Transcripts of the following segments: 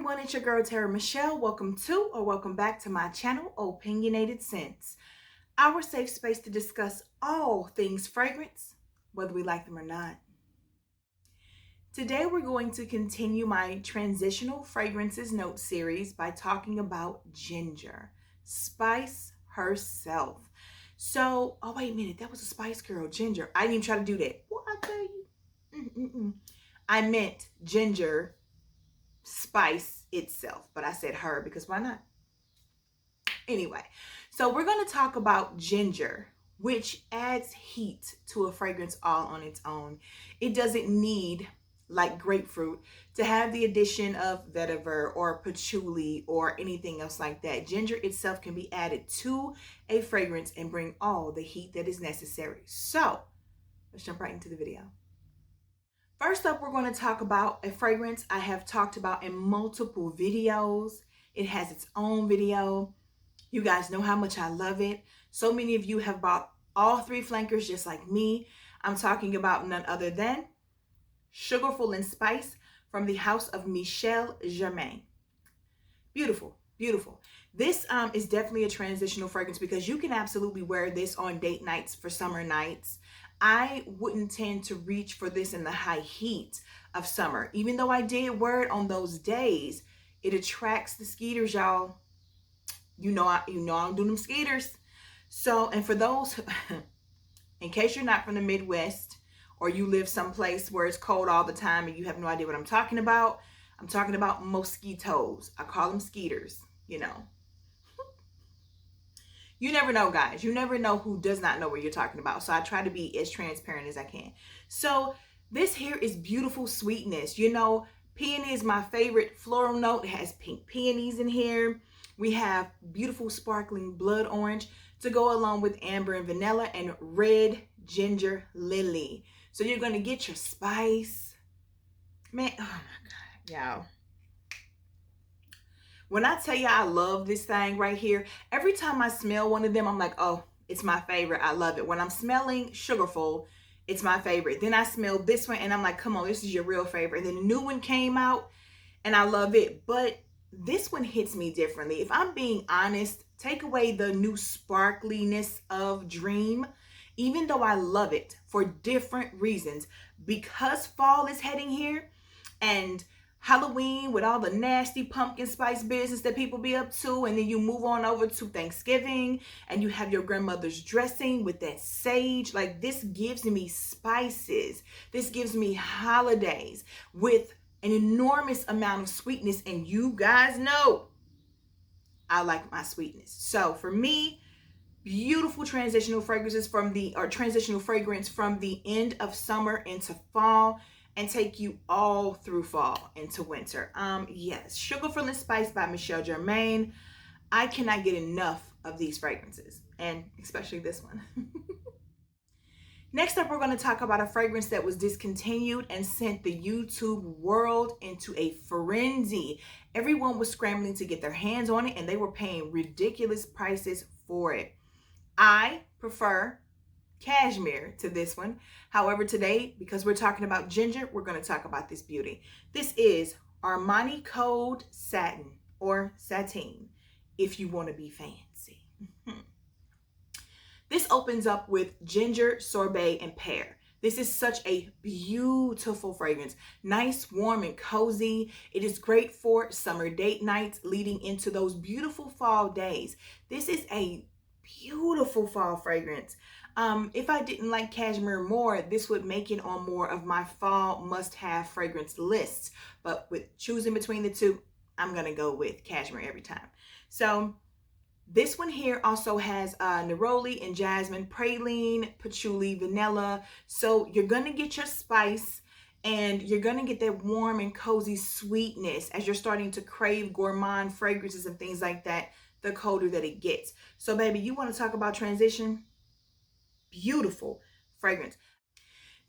everyone, it's your girl Tara Michelle. Welcome to or welcome back to my channel, Opinionated Scents, our safe space to discuss all things fragrance, whether we like them or not. Today we're going to continue my Transitional Fragrances Note series by talking about ginger, spice herself. So, oh wait a minute, that was a Spice Girl, Ginger. I didn't even try to do that. What I tell you? I meant ginger spice itself, but I said her because why not? Anyway, so we're going to talk about ginger, which adds heat to a fragrance all on its own. It doesn't need, like grapefruit, to have the addition of vetiver or patchouli or anything else like that. Ginger itself can be added to a fragrance and bring all the heat that is necessary. So let's jump right into the video. First up, we're going to talk about a fragrance I have talked about in multiple videos. It has its own video. You guys know how much I love it. So many of you have bought all three flankers just like me. I'm talking about none other than Sugarful and Spice from the house of Millesime. Beautiful, beautiful. This is definitely a transitional fragrance because you can absolutely wear this on date nights for summer nights. I wouldn't tend to reach for this in the high heat of summer. Even though I did wear it on those days, it attracts the skeeters, y'all. You know I don't do them skeeters. So, and for those, in case you're not from the Midwest or you live someplace where it's cold all the time and you have no idea what I'm talking about mosquitoes. I call them skeeters, you know. You never know, guys. You never know who does not know what you're talking about. So I try to be as transparent as I can. So this here is beautiful sweetness. You know, peony is my favorite floral note. It has pink peonies in here. We have beautiful sparkling blood orange to go along with amber and vanilla and red ginger lily. So you're going to get your spice. Man, oh my God, y'all. When I tell you I love this thing right here, every time I smell one of them, I'm like, oh, it's my favorite. I love it. When I'm smelling Sugarful, it's my favorite. Then I smell this one and I'm like, come on, this is your real favorite. And then the new one came out and I love it. But this one hits me differently. If I'm being honest, take away the new sparkliness of Dream, even though I love it for different reasons, because fall is heading here and Halloween with all the nasty pumpkin spice business that people be up to, and then you move on over to Thanksgiving and you have your grandmother's dressing with that sage. Like, this gives me spices. This gives me holidays with an enormous amount of sweetness, and you guys know I like my sweetness. So for me, beautiful transitional fragrances transitional fragrance from the end of summer into fall and take you all through fall into winter. Yes, Sugarful and Spice by Millesime. I cannot get enough of these fragrances, and especially this one. Next up, we're going to talk about a fragrance that was discontinued and sent the YouTube world into a frenzy. Everyone was scrambling to get their hands on it, and they were paying ridiculous prices for it. I prefer cashmere to this one. However, today, because we're talking about ginger, we're going to talk about this beauty. This is Armani Code Satin, or Satin, if you want to be fancy. This opens up with ginger, sorbet, and pear. This is such a beautiful fragrance. Nice, warm, and cozy. It is great for summer date nights leading into those beautiful fall days. This is a beautiful fall fragrance. If I didn't like cashmere more, this would make it on more of my fall must-have fragrance lists. But with choosing between the two, I'm going to go with cashmere every time. So this one here also has neroli and jasmine, praline, patchouli, vanilla. So you're going to get your spice and you're going to get that warm and cozy sweetness as you're starting to crave gourmand fragrances and things like that, the colder that it gets. So baby, you want to talk about transition? Beautiful fragrance.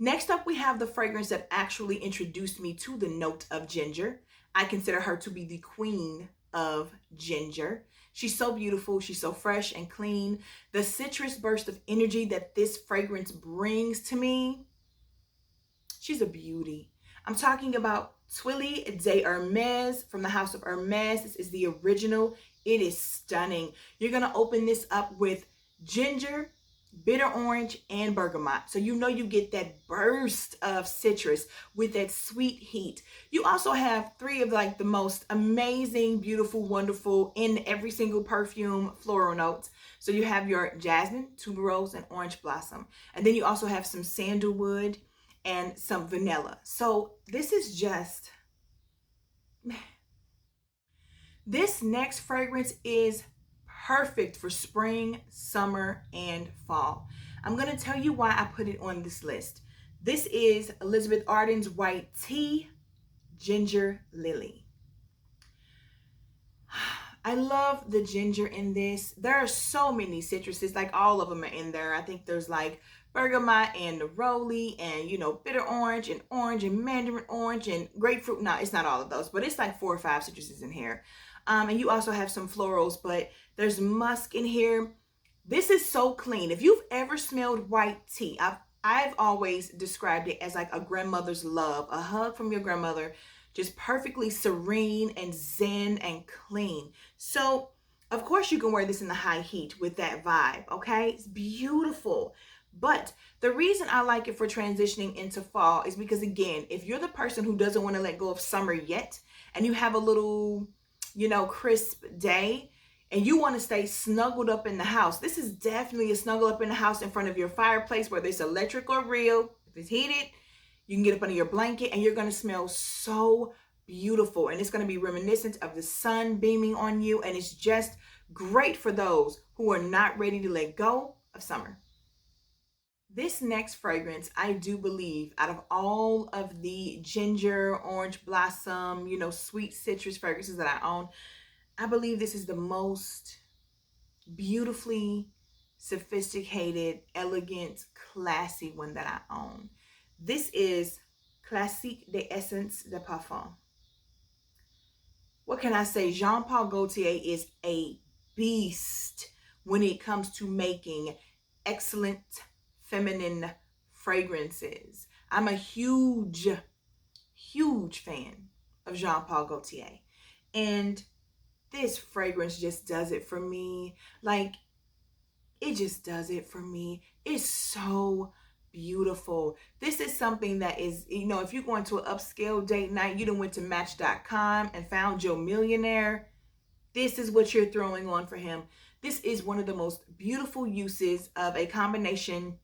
Next up, we have the fragrance that actually introduced me to the note of ginger. I consider her to be the queen of ginger. She's so beautiful. She's so fresh and clean. The citrus burst of energy that this fragrance brings to me, she's a beauty. I'm talking about Twilly de Hermes from the house of Hermes. This is the original. It is stunning. You're going to open this up with ginger, bitter orange, and bergamot. So you know you get that burst of citrus with that sweet heat. You also have three of like the most amazing, beautiful, wonderful in every single perfume floral notes. So you have your jasmine, tuberose, and orange blossom. And then you also have some sandalwood and some vanilla. So this is just, this next fragrance is perfect for spring, summer, and fall. I'm going to tell you why I put it on this list. This is Elizabeth Arden's White Tea Ginger Lily. I love the ginger in this. There are so many citruses, like all of them are in there. I think there's like bergamot and neroli and, you know, bitter orange and mandarin orange and grapefruit. No, it's not all of those, but it's like 4 or 5 citruses in here. And you also have some florals, but there's musk in here. This is so clean. If you've ever smelled white tea, I've always described it as like a grandmother's love, a hug from your grandmother, just perfectly serene and zen and clean. So of course you can wear this in the high heat with that vibe, okay? It's beautiful. But the reason I like it for transitioning into fall is because, again, if you're the person who doesn't want to let go of summer yet and you have a little, you know, crisp day and you want to stay snuggled up in the house, this is definitely a snuggle up in the house in front of your fireplace, whether it's electric or real. If it's heated, you can get up under your blanket and you're going to smell so beautiful. And it's going to be reminiscent of the sun beaming on you. And it's just great for those who are not ready to let go of summer. This next fragrance, I do believe, out of all of the ginger, orange blossom, you know, sweet citrus fragrances that I own, I believe this is the most beautifully sophisticated, elegant, classy one that I own. This is Classique d'Essence de Parfum. What can I say? Jean-Paul Gaultier is a beast when it comes to making excellent feminine fragrances. I'm a huge fan of Jean-Paul Gaultier. And this fragrance just does it for me. Like, it just does it for me. It's so beautiful. This is something that is, you know, if you're going to an upscale date night, you done went to Match.com and found your millionaire, this is what you're throwing on for him. This is one of the most beautiful uses of a combination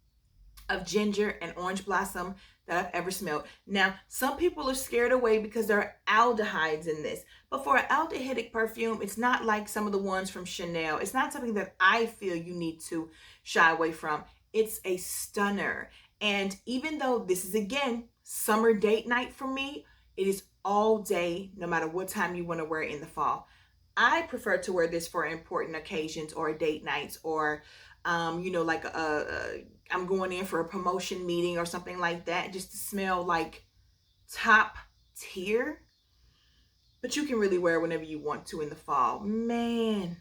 of ginger and orange blossom that I've ever smelled. Now, some people are scared away because there are aldehydes in this. But for an aldehydic perfume, it's not like some of the ones from Chanel. It's not something that I feel you need to shy away from. It's a stunner. And even though this is, again, summer date night for me, it is all day, no matter what time you want to wear it in the fall. I prefer to wear this for important occasions or date nights or, you know, like I'm going in for a promotion meeting or something like that, just to smell like top tier. But you can really wear it whenever you want to in the fall. Man,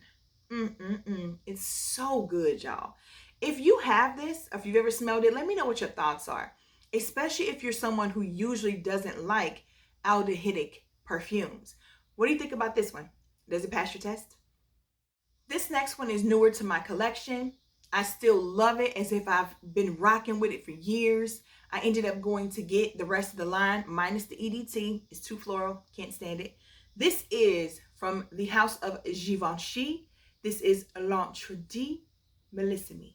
it's so good, y'all. If you have this, if you've ever smelled it, let me know what your thoughts are, especially if you're someone who usually doesn't like aldehydic perfumes. What do you think about this one? Does it pass your test? This next one is newer to my collection. I still love it as if I've been rocking with it for years. I ended up going to get the rest of the line minus the EDT. It's too floral, can't stand it. This is from the house of Givenchy. This is L'Entrée Millesime.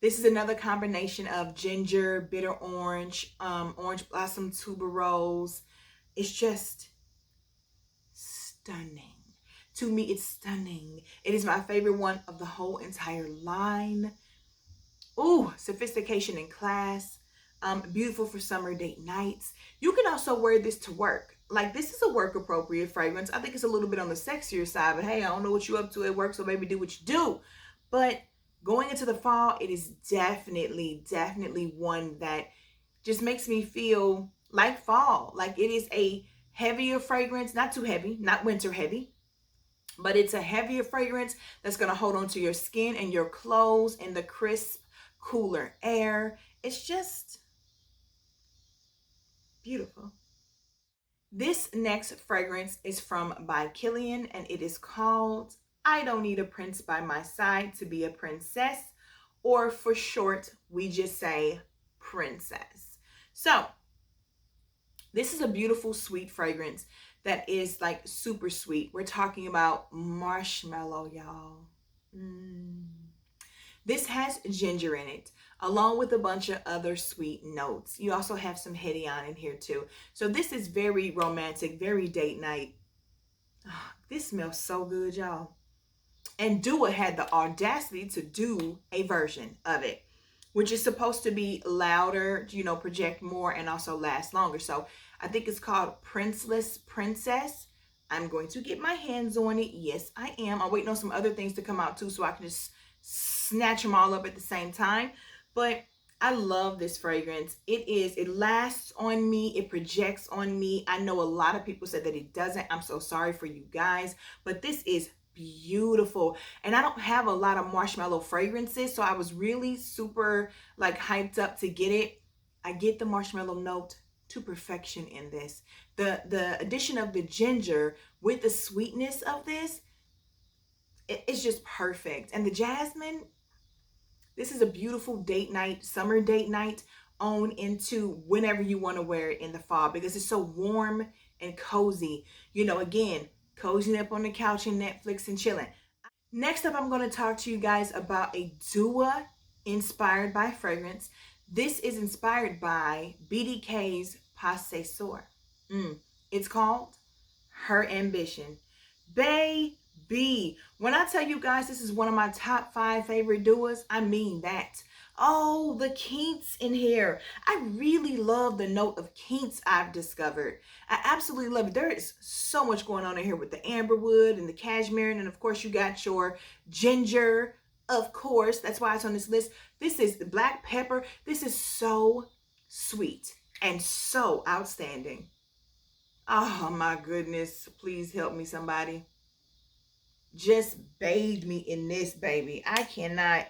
This is another combination of ginger, bitter orange, orange blossom tuberose. It's just stunning. To me, it's stunning. It is my favorite one of the whole entire line. Ooh, sophistication and class. Beautiful for summer date nights. You can also wear this to work. Like, this is a work appropriate fragrance. I think it's a little bit on the sexier side, but hey, I don't know what you up to at work, so maybe do what you do. But going into the fall, it is definitely one that just makes me feel like fall. Like, it is a heavier fragrance, not too heavy, not winter heavy, but it's a heavier fragrance that's going to hold on to your skin and your clothes and the crisp, cooler air. It's just Beautiful. This next fragrance is from by Kilian, and it is called I Don't Need a Prince by My Side to Be a Princess, or for short, we just say princess. So, this is a beautiful, sweet fragrance that is like super sweet. We're talking about marshmallow, y'all. Mm. This has ginger in it, along with a bunch of other sweet notes. You also have some Hedion in here too. So this is very romantic, very date night. Oh, this smells so good, y'all. And Dua had the audacity to do a version of it, which is supposed to be louder, you know, project more and also last longer. So I think it's called Princeless Princess. I'm going to get my hands on it. Yes, I am. I'm waiting on some other things to come out too, so I can just snatch them all up at the same time. But I love this fragrance. It lasts on me. It projects on me. I know a lot of people said that it doesn't. I'm so sorry for you guys, but this is beautiful. And I don't have a lot of marshmallow fragrances, so I was really super like hyped up to get it. I get the marshmallow note to perfection in this. The addition of the ginger with the sweetness of this, it's just perfect. And the jasmine, this is a beautiful date night, summer date night on into whenever you want to wear it in the fall, because it's so warm and cozy. You know, again, cozying up on the couch and Netflix and chilling. Next up, I'm going to talk to you guys about a Dua inspired by fragrance. This is inspired by BDK's Passe Sor. It's called Her Ambition. Baby, when I tell you guys this is one of my top 5 favorite Duas, I mean that. Oh, the quince in here. I really love the note of quince I've discovered. I absolutely love it. There is so much going on in here with the amberwood and the cashmere. And of course, you got your ginger. Of course, that's why it's on this list. This is the black pepper. This is so sweet and so outstanding. Oh my goodness. Please help me, somebody. Just bathe me in this, baby. I cannot.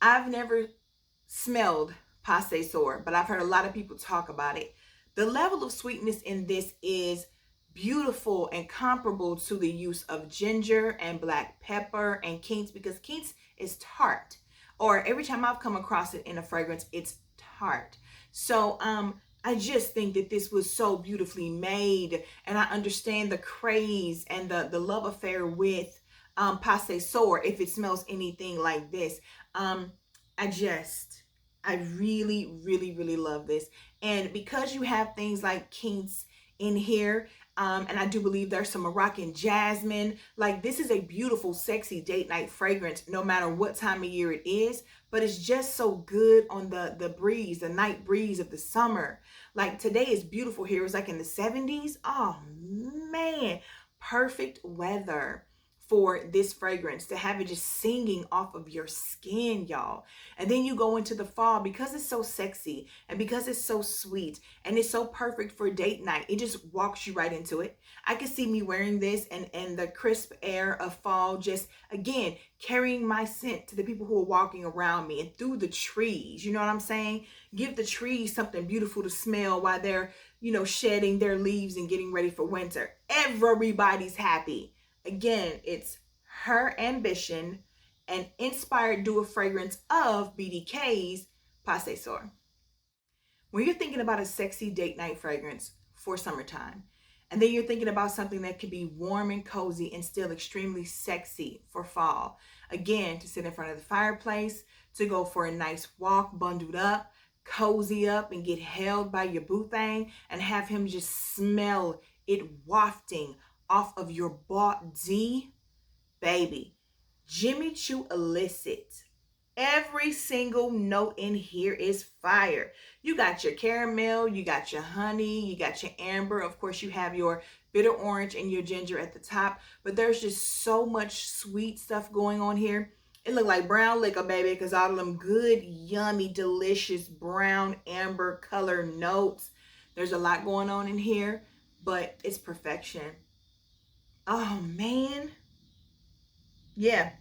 I've never smelled Passe Sor, but I've heard a lot of people talk about it. The level of sweetness in this is beautiful and comparable to the use of ginger and black pepper and quince, because quince is tart. Or every time I've come across it in a fragrance, it's tart. So I just think that this was so beautifully made, and I understand the craze and the love affair with Passe Sor if it smells anything like this. I really, really, really love this. And because you have things like quince in here, and I do believe there's some Moroccan jasmine, like this is a beautiful, sexy date night fragrance, no matter what time of year it is, but it's just so good on the breeze, the night breeze of the summer. Like today is beautiful here. It's like in the 70s. Oh man, perfect weather for this fragrance, to have it just singing off of your skin, y'all. And then you go into the fall, because it's so sexy and because it's so sweet and it's so perfect for date night. It just walks you right into it. I can see me wearing this and the crisp air of fall, just again carrying my scent to the people who are walking around me and through the trees. You know what I'm saying? Give the trees something beautiful to smell while they're, you know, shedding their leaves and getting ready for winter. Everybody's happy. Again, it's Her Ambition, an inspired dual fragrance of BDK's Passe Sor. When you're thinking about a sexy date night fragrance for summertime, and then you're thinking about something that could be warm and cozy and still extremely sexy for fall, again, to sit in front of the fireplace, to go for a nice walk, bundled up, cozy up, and get held by your boo thing, and have him just smell it wafting off of your body, baby. Jimmy Choo Illicit. Every single note in here is fire. You got your caramel, you got your honey, you got your amber. Of course, you have your bitter orange and your ginger at the top. But there's just so much sweet stuff going on here. It looked like brown liquor, baby, because all of them good, yummy, delicious brown amber color notes. There's a lot going on in here, but it's perfection. Oh man. Yeah.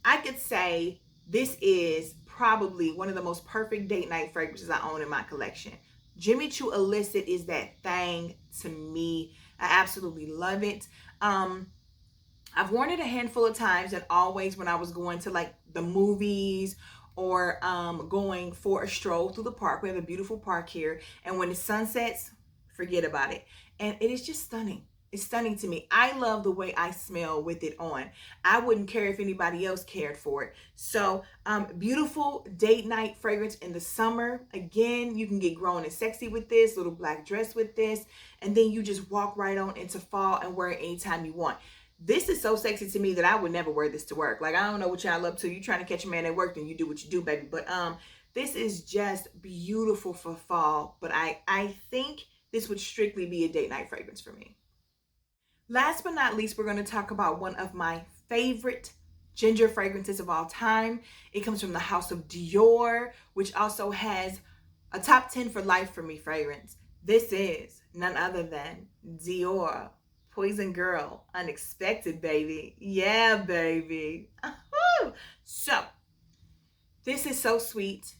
I could say this is probably one of the most perfect date night fragrances I own in my collection. Jimmy Choo Illicit is that thing to me. I absolutely love it. I've worn it a handful of times, and always when I was going to like the movies or going for a stroll through the park. We have a beautiful park here, and when the sun sets, forget about it. And it is just stunning. It's stunning to me. I love the way I smell with it on. I wouldn't care if anybody else cared for it. So beautiful date night fragrance in the summer. Again, you can get grown and sexy with this, little black dress with this, and then you just walk right on into fall and wear it anytime you want. This is so sexy to me that I would never wear this to work. Like, I don't know what y'all up to. You trying to catch a man at work, then you do what you do, baby. But this is just beautiful for fall. But I think this would strictly be a date night fragrance for me. Last but not least, we're going to talk about one of my favorite ginger fragrances of all time. It comes from the house of Dior, which also has a top 10 for life for me fragrance. This is none other than Dior Poison Girl Unexpected, baby. Yeah, baby. So this is so sweet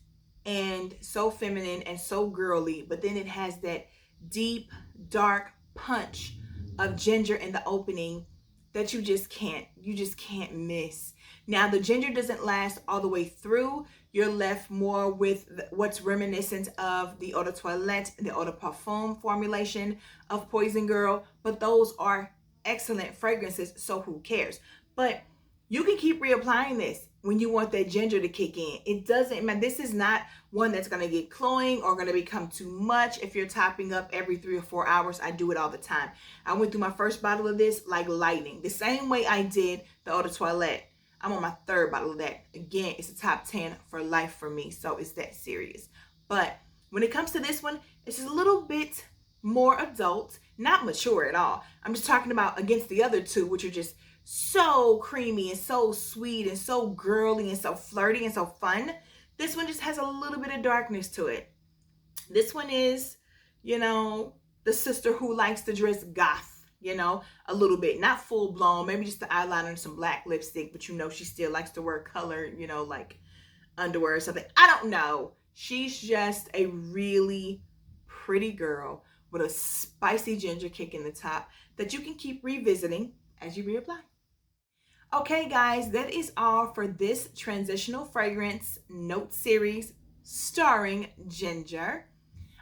and so feminine and so girly, but then it has that deep, dark punch of ginger in the opening that you just can't miss. Now, the ginger doesn't last all the way through. You're left more with what's reminiscent of the Eau de Toilette, the Eau de Parfum formulation of Poison Girl, but those are excellent fragrances, so who cares? But you can keep reapplying this when you want that ginger to kick in. It doesn't matter. This is not one that's going to get cloying or going to become too much if you're topping up every 3 or 4 hours. I do it all the time. I went through my first bottle of this like lightning, the same way I did the Eau de Toilette. I'm on my 3rd bottle of that. Again, it's a top 10 for life for me, so it's that serious. But when it comes to this one, it's just a little bit more adult, not mature at all. I'm just talking about against the other two, which are just so creamy and so sweet and so girly and so flirty and so fun. This one just has a little bit of darkness to it. This one is, the sister who likes to dress goth, a little bit, not full blown, maybe just the eyeliner and some black lipstick, but she still likes to wear color, like underwear or something. I don't know. She's just a really pretty girl with a spicy ginger kick in the top that you can keep revisiting as you reapply. Okay, guys, that is all for this transitional fragrance note series starring ginger.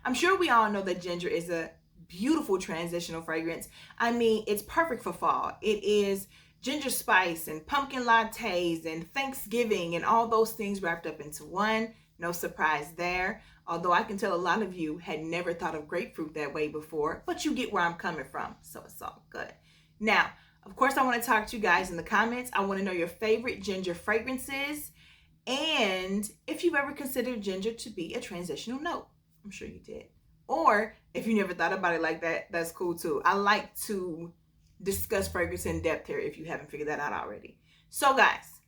I'm sure we all know that ginger is a beautiful transitional fragrance. I mean, it's perfect for fall. It is ginger spice and pumpkin lattes and Thanksgiving and all those things wrapped up into one. No surprise there. Although I can tell a lot of you had never thought of grapefruit that way before, but you get where I'm coming from, so it's all good. Now, of course, I want to talk to you guys in the comments. I want to know your favorite ginger fragrances and if you've ever considered ginger to be a transitional note. I'm sure you did. Or if you never thought about it like that, that's cool too. I like to discuss fragrance in depth here if you haven't figured that out already. So guys,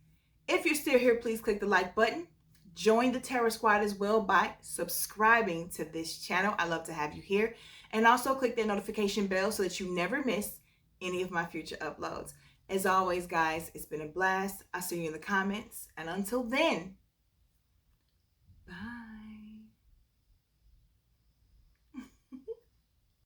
if you're still here, please click the like button. Join the Terror Squad as well by subscribing to this channel. I love to have you here. And also click that notification bell so that you never miss any of my future uploads. As always, guys, it's been a blast. I'll see you in the comments. And until then, bye.